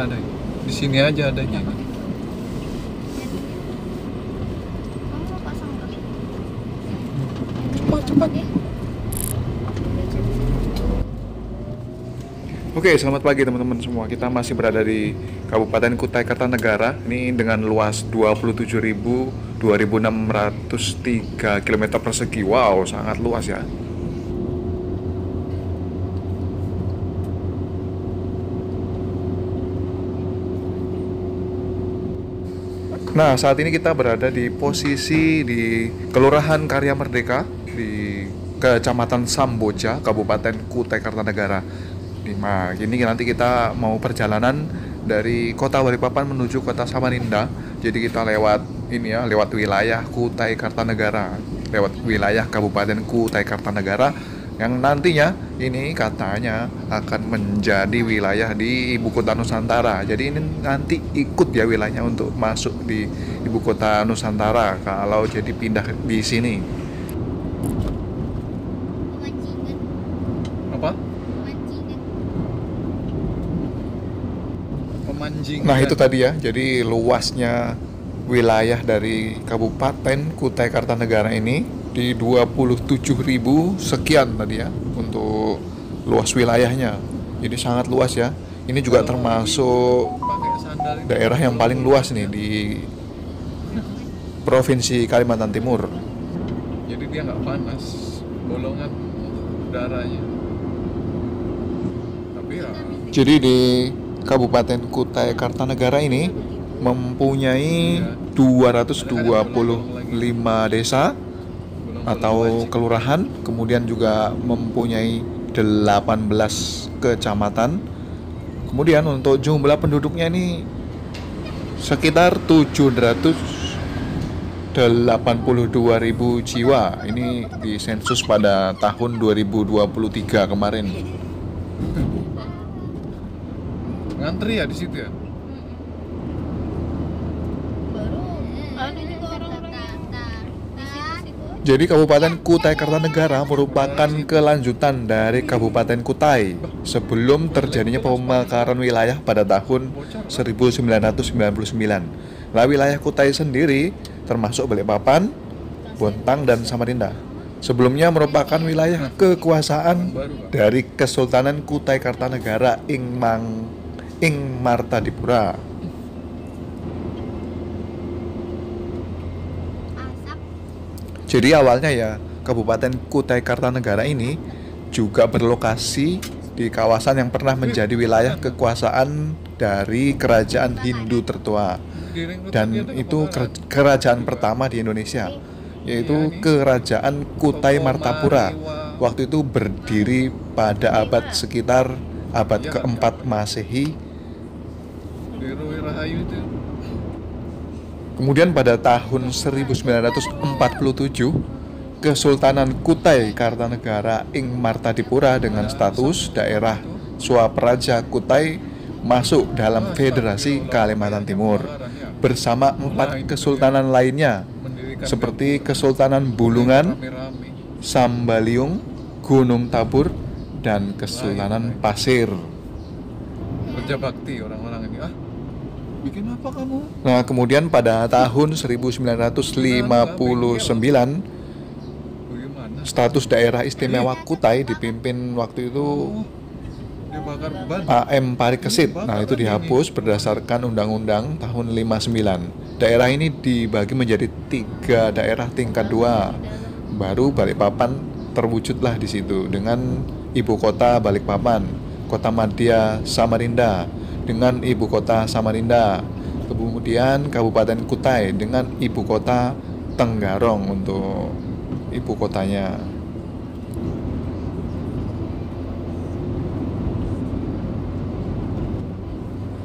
mana ada? Di sini aja adanya. Kamu mau pasang nggak? Cepat. Oke, selamat pagi teman-teman semua. Kita masih berada di Kabupaten Kutai Kartanegara. Ini dengan luas 27.2603 km persegi. Wow, sangat luas ya. Nah, saat ini kita berada di posisi di Kelurahan Karya Merdeka di Kecamatan Samboja, Kabupaten Kutai Kartanegara. Nah, ini nanti kita mau perjalanan dari Kota Balikpapan menuju Kota Samarinda. Jadi kita lewat ini ya, lewat wilayah Kutai Kartanegara, lewat wilayah Kabupaten Kutai Kartanegara yang nantinya ini katanya akan menjadi wilayah di Ibu Kota Nusantara. Jadi ini nanti ikut ya wilayahnya untuk masuk di Ibu Kota Nusantara kalau jadi pindah di sini. Pemancingan. Apa? Pemancingan. Pemancingan. Nah, itu tadi ya. Jadi luasnya wilayah dari Kabupaten Kutai Kartanegara ini di 27.000 sekian tadi ya untuk luas wilayahnya. Jadi sangat luas ya. Ini juga termasuk daerah yang paling luas nih di Provinsi Kalimantan Timur. Jadi dia nggak panas bolongan udaranya. Tapi ya. Jadi di Kabupaten Kutai Kartanegara ini mempunyai 225 desa atau kelurahan, kemudian juga mempunyai 18 kecamatan. Kemudian untuk jumlah penduduknya ini sekitar 782.000 jiwa. Ini di sensus pada tahun 2023 kemarin. Ngantri ya di situ ya? Baru anu juga orang-orang di situ. Jadi Kabupaten Kutai Kartanegara merupakan kelanjutan dari Kabupaten Kutai sebelum terjadinya pemekaran wilayah pada tahun 1999. Nah, wilayah Kutai sendiri termasuk Balikpapan, Bontang, dan Samarinda. Sebelumnya merupakan wilayah kekuasaan dari Kesultanan Kutai Kartanegara ing Martadipura. Asap. Jadi awalnya ya Kabupaten Kutai Kartanegara ini juga berlokasi di kawasan yang pernah menjadi wilayah kekuasaan dari kerajaan Hindu tertua. Dan itu kerajaan pertama di Indonesia, yaitu Kerajaan Kutai Martapura. Waktu itu berdiri pada sekitar abad keempat Masehi. Kemudian pada tahun 1947, Kesultanan Kutai Kartanegara ing Martadipura dengan status daerah Swapraja Kutai masuk dalam Federasi Kalimantan Timur bersama 4 kesultanan lainnya seperti Kesultanan Bulungan, Sambaliung, Gunung Tabur, dan Kesultanan Pasir. Kerja bakti orang-orang ini. Bikin apa kamu? Nah, kemudian pada tahun 1959, status daerah istimewa Kutai dipimpin waktu itu AM Parikesit. Nah, itu dihapus berdasarkan Undang-Undang tahun 59. Daerah ini dibagi menjadi 3 daerah tingkat 2. Baru Balikpapan terwujudlah di situ dengan ibu kota Balikpapan, kota madya Samarinda dengan ibu kota Samarinda, kemudian Kabupaten Kutai dengan ibu kota Tenggarong untuk ibu kotanya.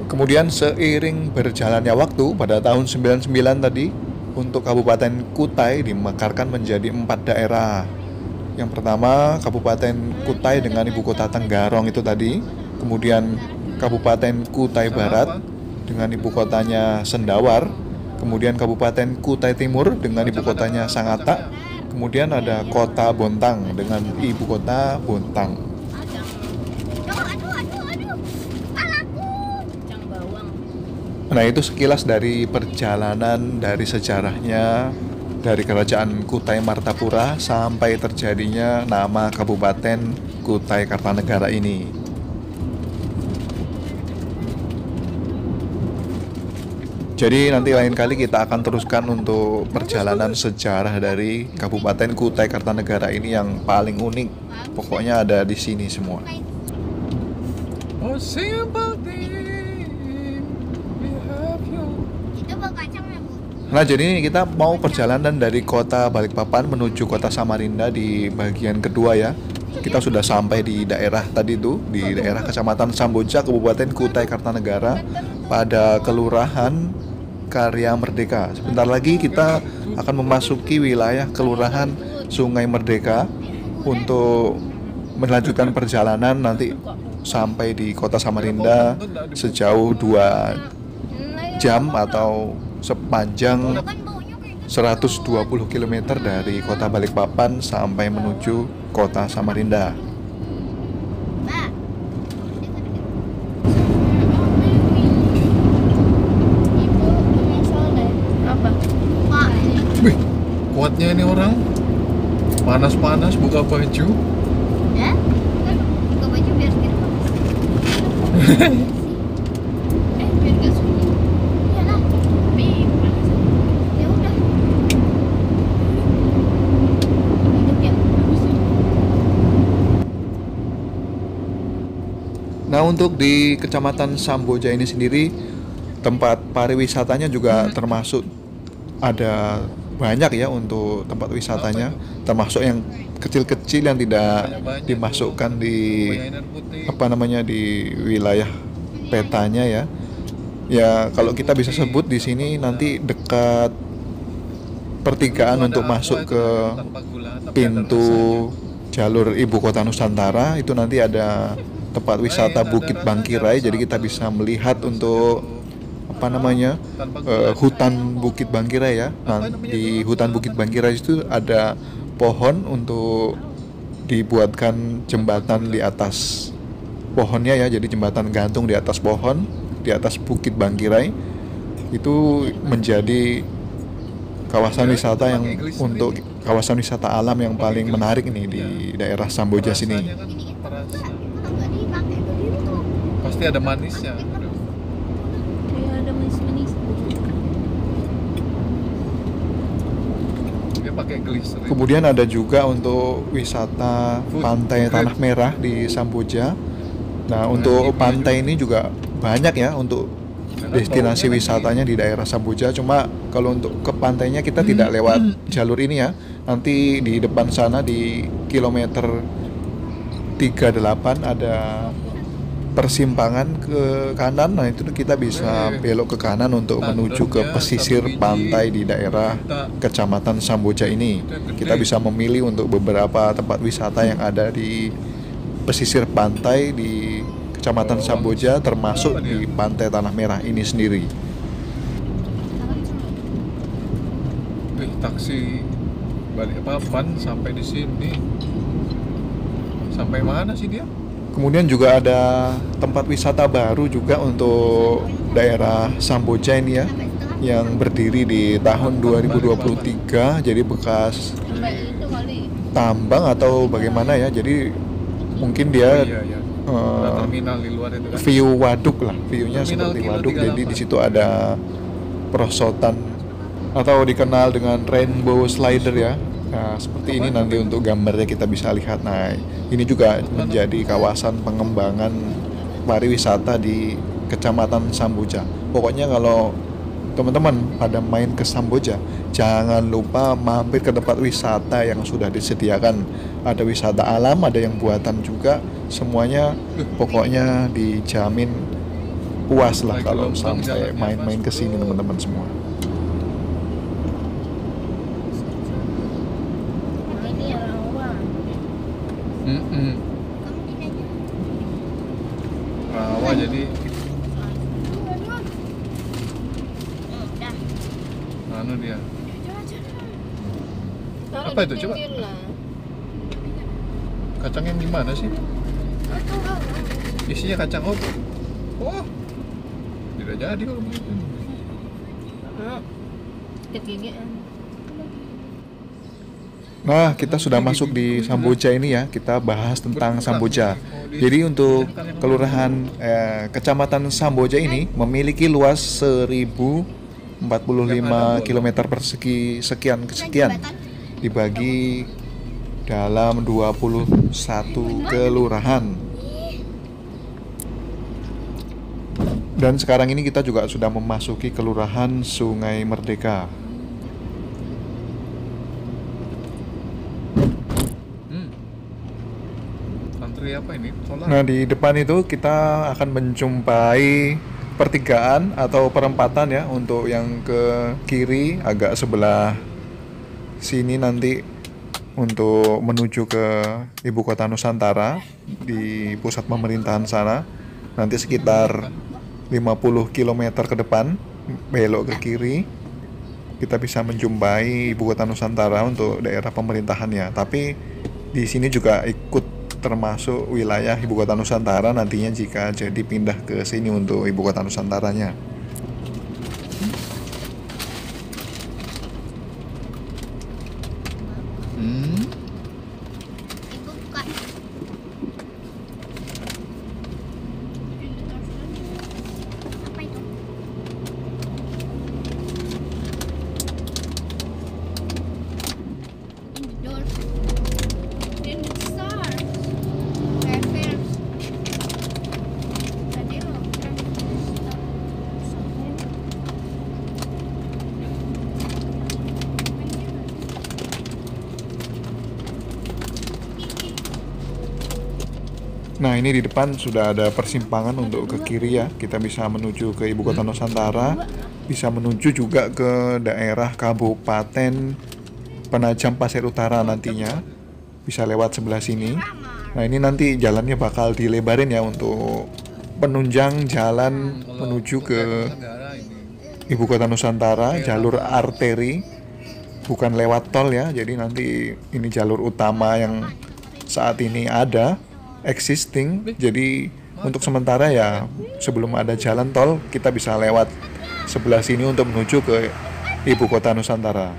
Kemudian seiring berjalannya waktu pada tahun 99 tadi, untuk Kabupaten Kutai dimekarkan menjadi 4 daerah. Yang pertama Kabupaten Kutai dengan ibu kota Tenggarong itu tadi, kemudian Kabupaten Kutai Barat dengan ibu kotanya Sendawar, kemudian Kabupaten Kutai Timur dengan ibu kotanya Sangatta, kemudian ada Kota Bontang dengan ibu kota Bontang. Aduh. Palaku. Cang bawah. Nah, itu sekilas dari perjalanan, dari sejarahnya, dari kerajaan Kutai Martapura sampai terjadinya nama Kabupaten Kutai Kartanegara ini. Jadi nanti lain kali kita akan teruskan untuk perjalanan sejarah dari Kabupaten Kutai Kartanegara ini yang paling unik. Pokoknya ada di sini semua. Oh, simple thing, we have you. Itu bau kacang ya, Bu? Nah, jadi ini kita mau perjalanan dari kota Balikpapan menuju kota Samarinda di bagian kedua ya. Kita sudah sampai di daerah tadi tuh, di daerah Kecamatan Samboja, Kabupaten Kutai Kartanegara, pada Kelurahan Karya Merdeka. Sebentar lagi kita akan memasuki wilayah Kelurahan Sungai Merdeka untuk melanjutkan perjalanan nanti sampai di kota Samarinda sejauh 2 jam atau sepanjang Kan baunya kayak 120 km dari kota Balikpapan sampai menuju kota Samarinda. Mbak. Ibu menyesal deh. Apa? Pak, Wih, kuatnya ini orang. Panas-panas buka baju. ya? Kan buka baju biar sedikit panas. Biar gak sunyi. Iyalah. Tapi panas. Ya udah. Hidup ya. Nah, untuk di Kecamatan Samboja ini sendiri tempat pariwisatanya juga termasuk ada banyak ya untuk tempat wisatanya, termasuk yang kecil-kecil yang tidak dimasukkan di Mainan putih. apa namanya di wilayah petanya ya. Ya, kalau kita bisa sebut di sini nanti dekat pertigaan untuk masuk ke Tanpa gula, tapi ada pintu rasanya. jalur ibu kota Nusantara, itu nanti ada tempat wisata Bukit Bangkirai. Jadi kita bisa melihat untuk apa namanya hutan Bukit Bangkirai ya. Nah, di hutan Bukit Bangkirai itu ada pohon untuk dibuatkan jembatan di atas pohonnya ya. Jadi jembatan gantung di atas pohon di atas Bukit Bangkirai itu menjadi kawasan wisata yang untuk kawasan wisata alam yang paling menarik nih di daerah Samboja sini. Rasanya kan terasa. Kalau nggak dipakai tuh dia tuh. Pasti ada manisnya. Kayak ada manis-manis. Dia pakai glycerin. Kemudian ada juga untuk wisata pantai Tanah Merah di Samboja. Nah, untuk pantai ini juga banyak ya untuk destinasi wisatanya di daerah Samboja. Cuma kalau untuk ke pantainya kita tidak lewat jalur ini ya. Nanti di depan sana di kilometer 38 ada persimpangan ke kanan. Nah, itu kita bisa belok ke kanan untuk menuju ke pesisir pantai di daerah Kecamatan Samboja ini. Kita bisa memilih untuk beberapa tempat wisata yang ada di pesisir pantai di Kecamatan Samboja, termasuk di Pantai Tanah Merah ini sendiri. Wih, taksi Balikpapan sampai di sini. Sampai mana sih dia? Kemudian juga ada tempat wisata baru juga untuk daerah Samboja ini ya, yang berdiri di tahun 2023. Jadi bekas Sampai itu kali. tambang atau bagaimana ya. Jadi mungkin Oh, dia iya, iya. eh, Ada terminal di luar itu kan. view waduk lah, viewnya Terminal seperti Kilo waduk. 38. Jadi di situ ada perosotan atau dikenal dengan rainbow slider ya. Nah, seperti ini nanti untuk gambarnya kita bisa lihat. Nah, ini juga menjadi kawasan pengembangan pariwisata di Kecamatan Samboja. Pokoknya kalau teman-teman pada main ke Samboja, jangan lupa mampir ke tempat wisata yang sudah disediakan. Ada wisata alam, ada yang buatan juga. Semuanya pokoknya dijamin puas lah kalau sampai main-main ke sini teman-teman semua. Ini rawa. Mm-mm. Rawa jadi anu dia. Apa itu, coba? Kacang yang gimana sih? Isinya kacang apa? Oh, Udah jadi kalau begitu. Sakit gigi. Nah, kita sudah masuk di Samboja ini ya. Kita bahas tentang Samboja. Jadi untuk kelurahan Kecamatan Samboja ini memiliki luas 1045 km persegi sekian dibagi dalam 21 kelurahan. Dan sekarang ini kita juga sudah memasuki kelurahan Sungai Merdeka. Antri apa ini? Solar. Nah, di depan itu kita akan menjumpai pertigaan atau perempatan ya. Untuk yang ke kiri agak sebelah sini nanti untuk menuju ke Ibu Kota Nusantara di pusat pemerintahan sana. Nanti sekitar 50 km ke depan belok ke kiri kita bisa menjumpai Ibu Kota Nusantara untuk daerah pemerintahannya. Tapi di sini juga ikut termasuk wilayah Ibu Kota Nusantara nantinya jika jadi pindah ke sini untuk Ibu Kota Nusantaranya. Ibu buka. Apa itu? In the door. In the stars. Reverse. Tadi lo. Nah, ini di depan sudah ada persimpangan untuk ke kiri ya. Kita bisa menuju ke Ibu Kota Nusantara, bisa menuju juga ke daerah Kabupaten Penajam Pasir Utara nantinya. Bisa lewat sebelah sini. Nah, ini nanti jalannya bakal dilebarin ya untuk penunjang jalan menuju ke Negara ini. Ibu Kota Nusantara, jalur arteri, bukan lewat tol ya. Jadi nanti ini jalur utama yang saat ini ada, existing. Jadi untuk sementara ya sebelum ada jalan tol kita bisa lewat sebelah sini untuk menuju ke Ibu Kota Nusantara.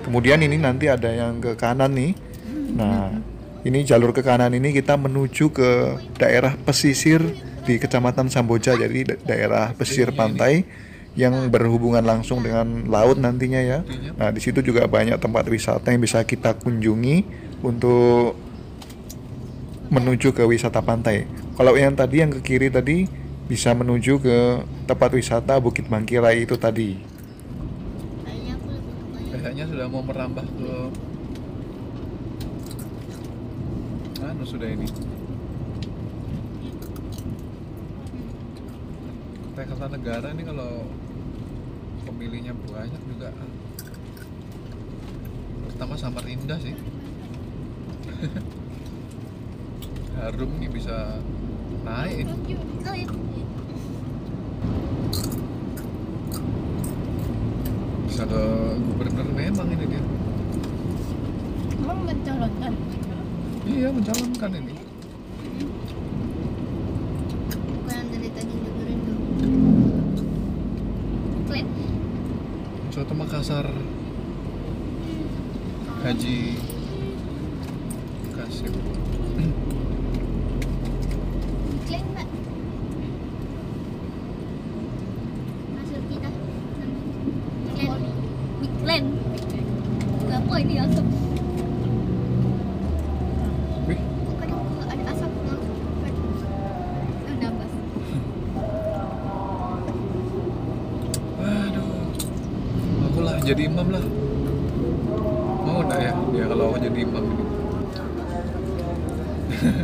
Kemudian ini nanti ada yang ke kanan nih. Nah, ini jalur ke kanan ini kita menuju ke daerah pesisir di Kecamatan Samboja. Jadi daerah pesisir pantai yang berhubungan langsung dengan laut nantinya ya. Nah, di situ juga banyak tempat wisata yang bisa kita kunjungi untuk menuju ke wisata pantai. Kalau yang tadi yang ke kiri tadi bisa menuju ke tempat wisata Bukit Mangkirai itu tadi. Kayaknya aku lebih suka Kayaknya sudah mau merambah ke sudah ini. Kota Kartanegara ini kalau pemilihnya banyak juga. Pertama Samarinda sih. Harum nih bisa naik ini. Bisa ke gubernur memang ini dia. Emang mencalonkan. Iya mencalonkan ini. Bukan yang dari tadi dengerin tuh. Klik. Soto Makassar Haji Kasim. Klik mbak. Masuk kita. Klik. Apa ini asap? Wih, Kok kadang ada asap nambah. aduh. Aku lah jadi imam lah. Mau enggak ya dia kalau aku jadi imam ini?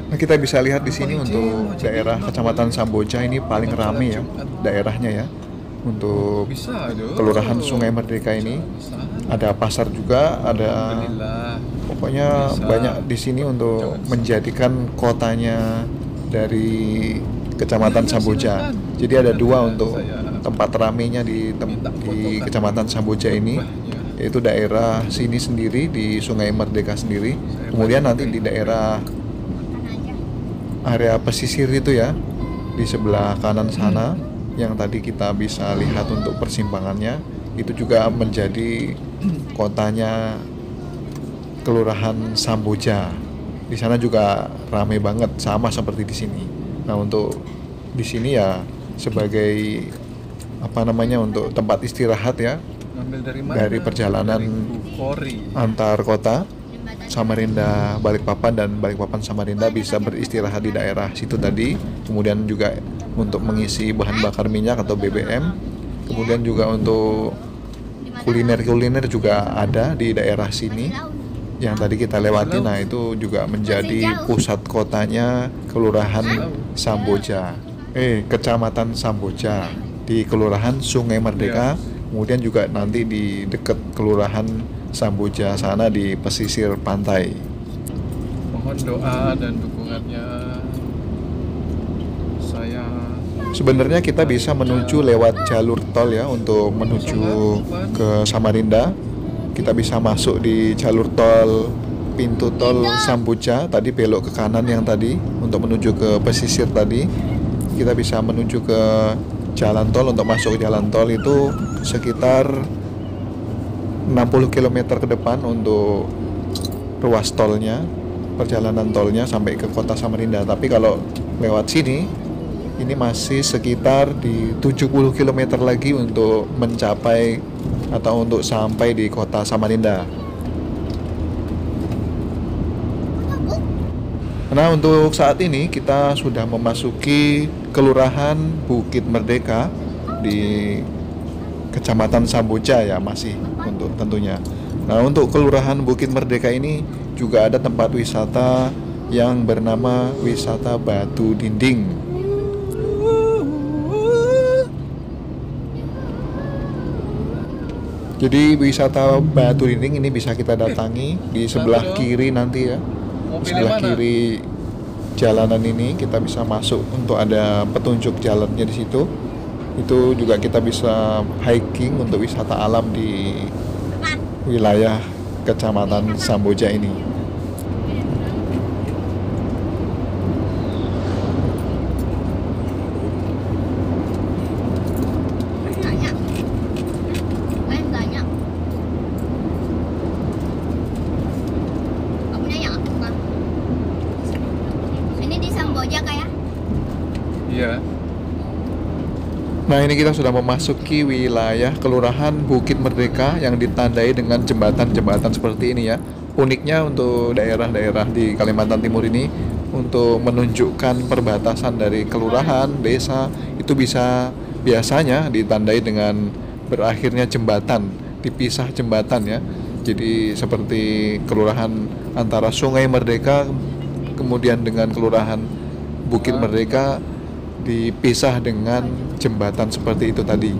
Nah, kita bisa lihat di sini untuk daerah Kecamatan Samboja ini paling rame ya daerahnya ya. Untuk Bisa aduh. Kelurahan Sungai Merdeka ini Bisa. ada pasar juga, ada Alhamdulillah. pokoknya Bisa. banyak di sini untuk menjadikan kotanya dari Kecamatan Samboja. Jadi ada dua untuk tempat ramenya di Kecamatan Samboja ini, yaitu daerah sini sendiri di Sungai Merdeka sendiri. Kemudian nanti di daerah Makan aja. area pesisir itu ya, di sebelah kanan sana yang tadi kita bisa lihat untuk persimpangannya, itu juga menjadi kotanya Kelurahan Samboja. Di sana juga ramai banget, sama seperti di sini. Nah, untuk di sini ya sebagai untuk tempat istirahat ya, Ngambil dari mana? dari perjalanan Dari Bukori. antar kota Samarinda Balikpapan dan Balikpapan Samarinda bisa beristirahat di daerah situ tadi. Kemudian juga untuk mengisi bahan bakar minyak atau BBM. Kemudian juga untuk kuliner juga ada di daerah sini yang tadi kita lewati. Nah, itu juga menjadi pusat kotanya Kelurahan Samboja, Kecamatan Samboja di Kelurahan Sungai Merdeka. Kemudian juga nanti di dekat Kelurahan Samboja sana di pesisir pantai. Mohon doa dan dukungannya. Saya Sebenarnya kita bisa menuju lewat jalur tol ya untuk menuju ke Samarinda. Kita bisa masuk di jalur tol pintu tol Samboja, tadi belok ke kanan yang tadi untuk menuju ke pesisir tadi. Kita bisa menuju ke jalan tol. Untuk masuk ke jalan tol itu sekitar 60 km ke depan untuk ruas tolnya, perjalanan tolnya sampai ke kota Samarinda. Tapi kalau lewat sini, ini masih sekitar di 70 km lagi untuk mencapai atau untuk sampai di kota Samarinda. Nah, untuk saat ini kita sudah memasuki Kelurahan Bukit Merdeka di Kecamatan Samboja ya, masih untuk tentunya. Nah, untuk Kelurahan Bukit Merdeka ini juga ada tempat wisata yang bernama Wisata Batu Dinding. Jadi wisata Batu Dinding ini bisa kita datangi di sebelah kiri nanti ya. Di sebelah kiri jalanan ini kita bisa masuk, untuk ada petunjuk jalannya di situ. Itu juga kita bisa hiking untuk wisata alam di wilayah Kecamatan Samboja ini. Iya. Nah, ini kita sudah memasuki wilayah Kelurahan Bukit Merdeka yang ditandai dengan jembatan-jembatan seperti ini ya. Uniknya untuk daerah-daerah di Kalimantan Timur ini, untuk menunjukkan perbatasan dari kelurahan, desa, itu biasanya ditandai dengan berakhirnya jembatan, dipisah jembatan ya. Jadi seperti kelurahan antara Sungai Merdeka kemudian dengan Kelurahan Bukit Merdeka dipisah dengan jembatan seperti itu tadi.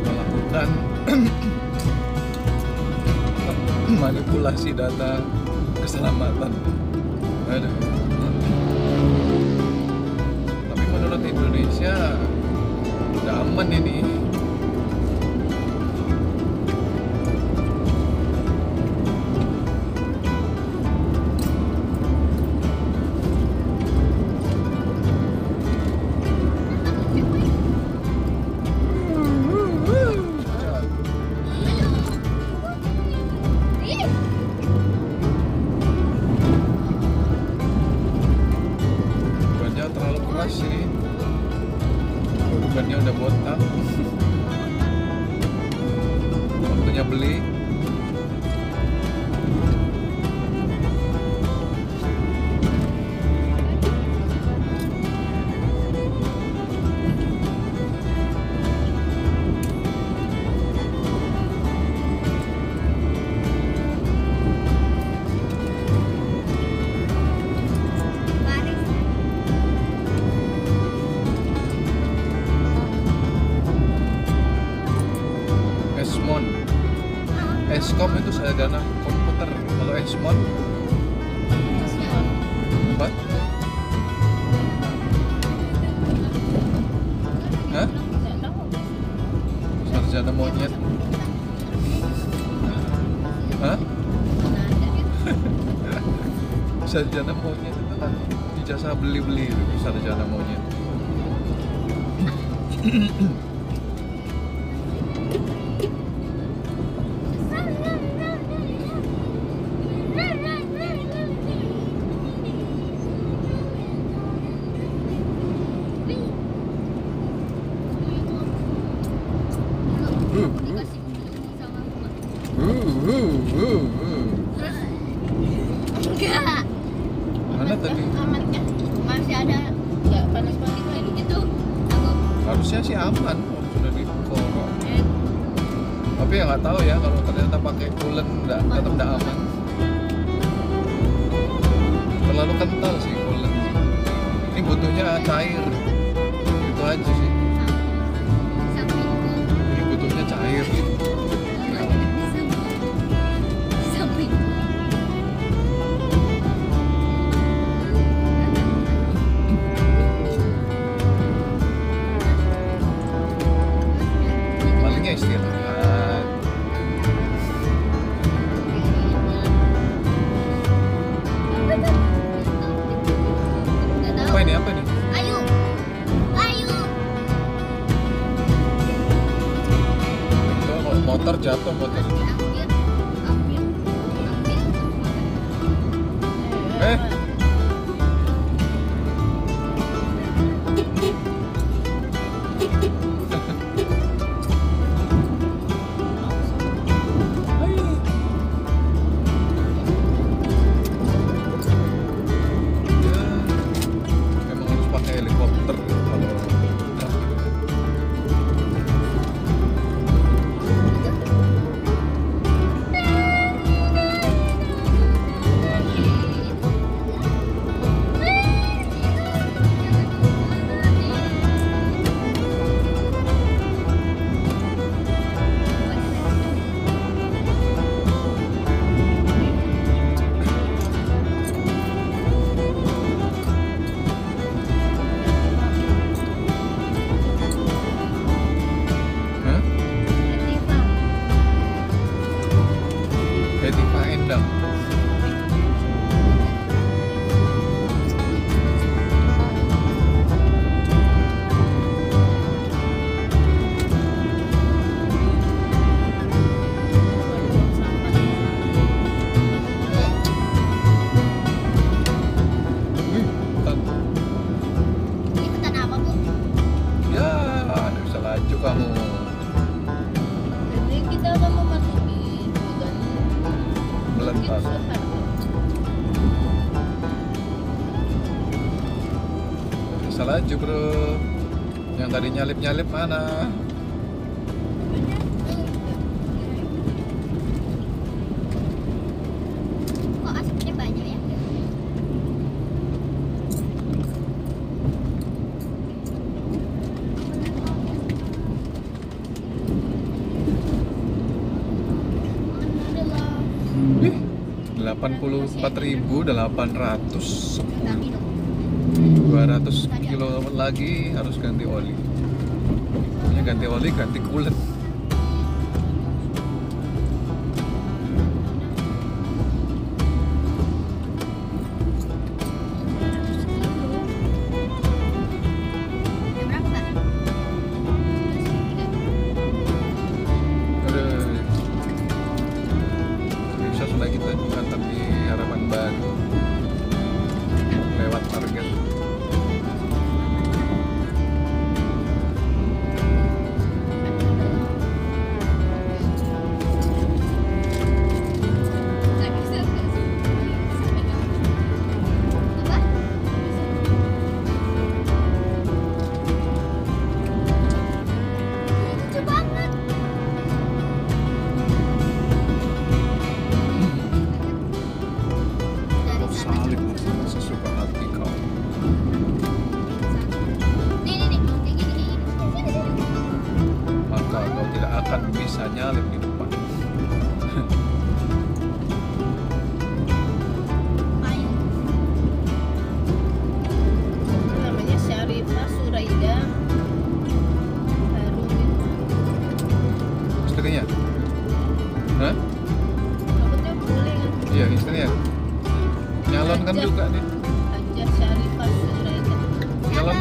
Melakukan manipulasi data keselamatan. Aduh. Tapi menurut Indonesia udah aman ini. Terlalu keras ini, bebannya udah botak. Waktunya beli. sarjana komputer. Kalau Esmon apa? Hah? Nggak tahu. Sarjana monyet. Hah? Mana ada. Sarjana monyet itu kan ijazah beli-beli itu sarjana monyet. Dikasih ini sama emak. Enggak, Mana tadi? Aman kan? masih ada Nggak panas-panas kayak lagi. gitu. Aku Harusnya sih aman kalau sudah dikorok. Tapi ya nggak tahu ya kalau ternyata pakai coolant tetap nggak aman. Terlalu kental sih coolant. Ini butuhnya cair. Itu aja sih. sampingku. Ini butuhnya cair. Sampingku. Palingnya istirahat. Nggak tahu. Apa ini? Apa ini? Ayo, ayo. Itu kalau motor jatuh motor. Ambil, ambil, ambil. Eh. Ya, emang harus pakai helikopter kalau Hah? Hetiva Endang. Wih, hutan. Ini hutan apa, Bu? Ya, ada bisa laju kamu. Jadi kita akan memasuki hutan Melentas. Soeharto. Bisa laju bro. Yang tadi nyalip-nyalip mana? Kok asapnya banyak ya? Ih, 84.800 Tapi dong. 200 kilo lagi harus ganti oli. Ini ganti oli, ganti coolant. Jam berapa, Kak? Aduh. Bisa sudah kita mantap di harapan baru lewat target.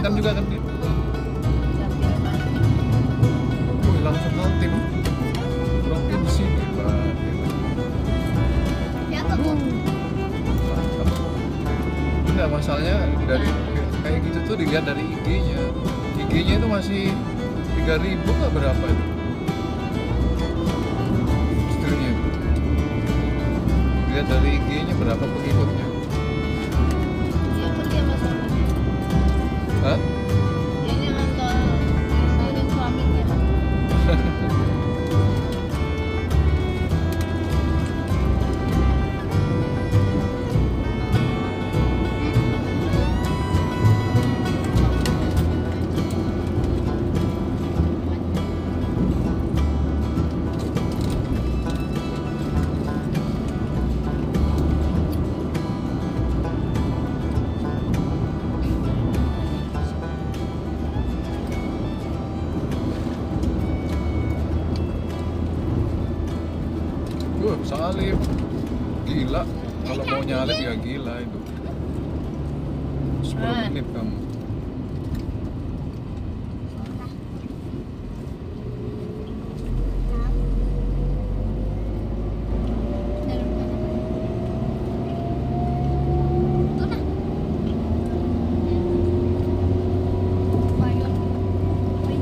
kan juga kan dia. Wih, langsung ultim provinsi hebat. Siapa bu? Mantap. Enggak, masalahnya dari kayak gitu tuh dilihat dari IG-nya. IG-nya itu masih 3.000 nggak berapa itu? Istrinya itu. Lihat dari IG-nya berapa pengikutnya? Dia kan dia masuk. Hah? Dia ini nonton nontonin suaminya. Salib gila, kalau mau nyalip ya gila itu. 10 menit kamu.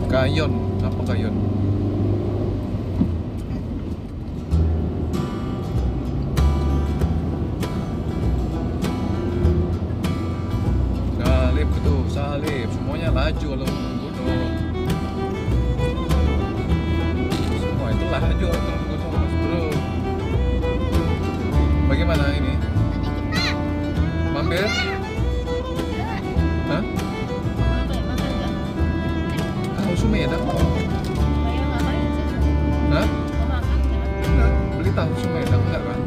Kayon, apa kayon? Salib itu, salib, semuanya laju kalau gunung. Semua itu laju kalau gunung, Mas Bro. Bagaimana ini? Mampir? Hah? Makan nggak? Tahu Sumedang? Kayak ngapain sih? Hah? Mau makan nggak? Enggak, beli tahu Sumedang enggak kan?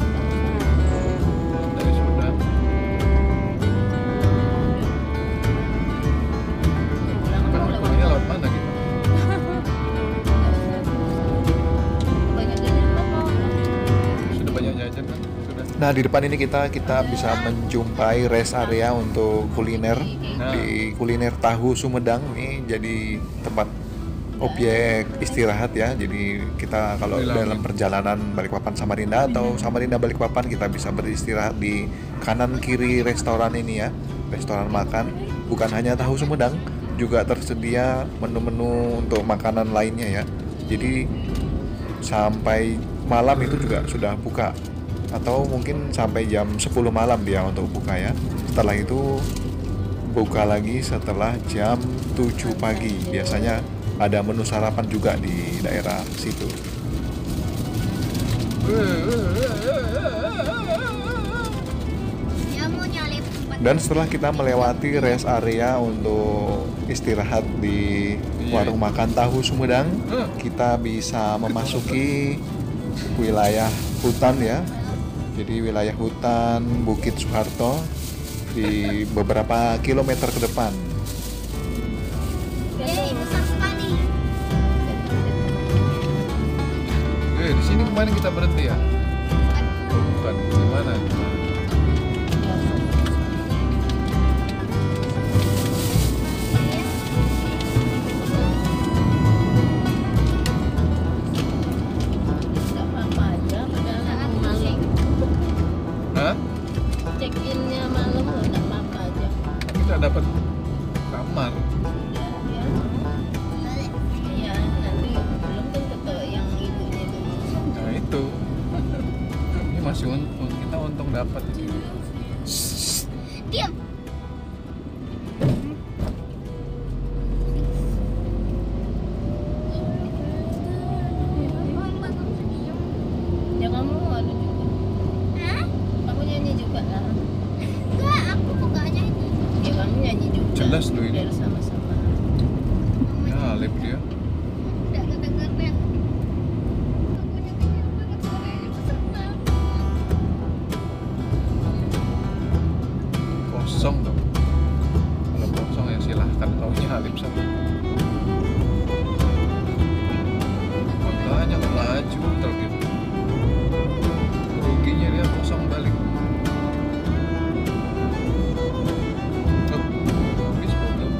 Dari Sunda. Pulang Kan mau lewat. pulangnya lewat mana gitu? Banyak jajan apa? Sudah banyak jajan kan? Sudah. Nah, di depan ini kita bisa menjumpai rest area untuk kuliner. Nah. Di kuliner tahu Sumedang nih jadi tempat objek istirahat ya. Jadi kita kalau Bilang. dalam perjalanan Balikpapan Samarinda atau Samarinda Balikpapan kita bisa beristirahat di kanan kiri restoran ini ya. Restoran makan bukan hanya tahu Sumedang, juga tersedia menu-menu untuk makanan lainnya ya. Jadi sampai malam itu juga sudah buka atau mungkin sampai jam 10 malam dia untuk buka ya. Setelah itu buka lagi setelah jam 7 pagi. Biasanya ada menu sarapan juga di daerah situ. Dia mau nyalip. Dan setelah kita melewati rest area untuk istirahat di warung makan tahu Sumedang, kita bisa memasuki wilayah hutan ya. Jadi wilayah hutan Bukit Soeharto di beberapa kilometer ke depan. Besar sekali. Di sini kemarin kita berhenti ya? Oh, bukan, gimana? Nggak apa-apa aja, padahal malam. Hah? Check-innya malam loh, nggak apa-apa aja. Kita dapat kamar. Iya, nanti belum tentu ke yang ibunya dulu. Nah itu. Ini masih untung, kita untung dapat ini. Diam. Ya kamu ada juga. Hah? Kamu nyanyi juga lah. Enggak, aku bukan nyanyi. Ya kamu nyanyi juga. Jelas lu ini. Biar sama-sama. Ya, lip dia. Enggak kedengeran. Kosong dong. Kalau kosong ya silahkan taunya Alip sama. Makanya melaju terus. Ruginya dia kosong balik. Habis belum.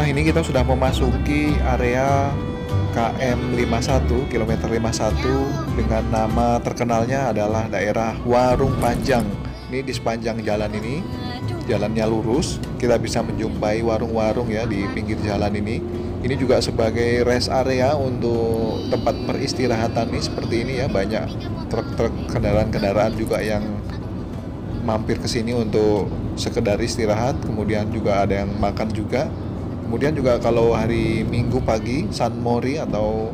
ini kita sudah memasuki area KM 51, kilometer 51, dengan nama terkenalnya adalah daerah Warung Panjang. Ini di sepanjang jalan ini, jalannya lurus, kita bisa menjumpai warung-warung ya di pinggir jalan ini. Ini juga sebagai rest area untuk tempat peristirahatan nih, seperti ini ya, banyak truk-truk, kendaraan-kendaraan juga yang mampir ke sini untuk sekedar istirahat, kemudian juga ada yang makan juga. Kemudian juga kalau hari Minggu pagi, Sunmori atau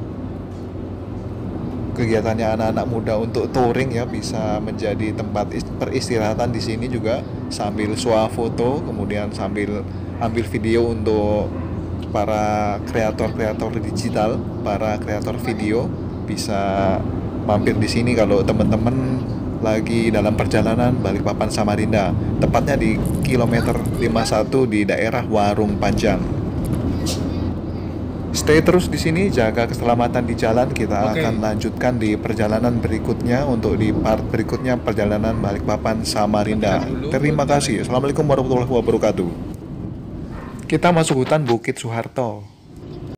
kegiatannya anak-anak muda untuk touring ya, bisa menjadi tempat peristirahatan di sini juga, sambil swafoto, kemudian sambil ambil video untuk para kreator-kreator digital, para kreator video bisa mampir di sini kalau teman-teman lagi dalam perjalanan Balikpapan Samarinda, tepatnya di kilometer 51 di daerah Warung Panjang. Stay terus di sini, jaga keselamatan di jalan. Kita akan lanjutkan di perjalanan berikutnya, untuk di part berikutnya perjalanan Balikpapan Samarinda. Terima kasih. Assalamualaikum warahmatullahi wabarakatuh. Kita masuk hutan Bukit Soeharto.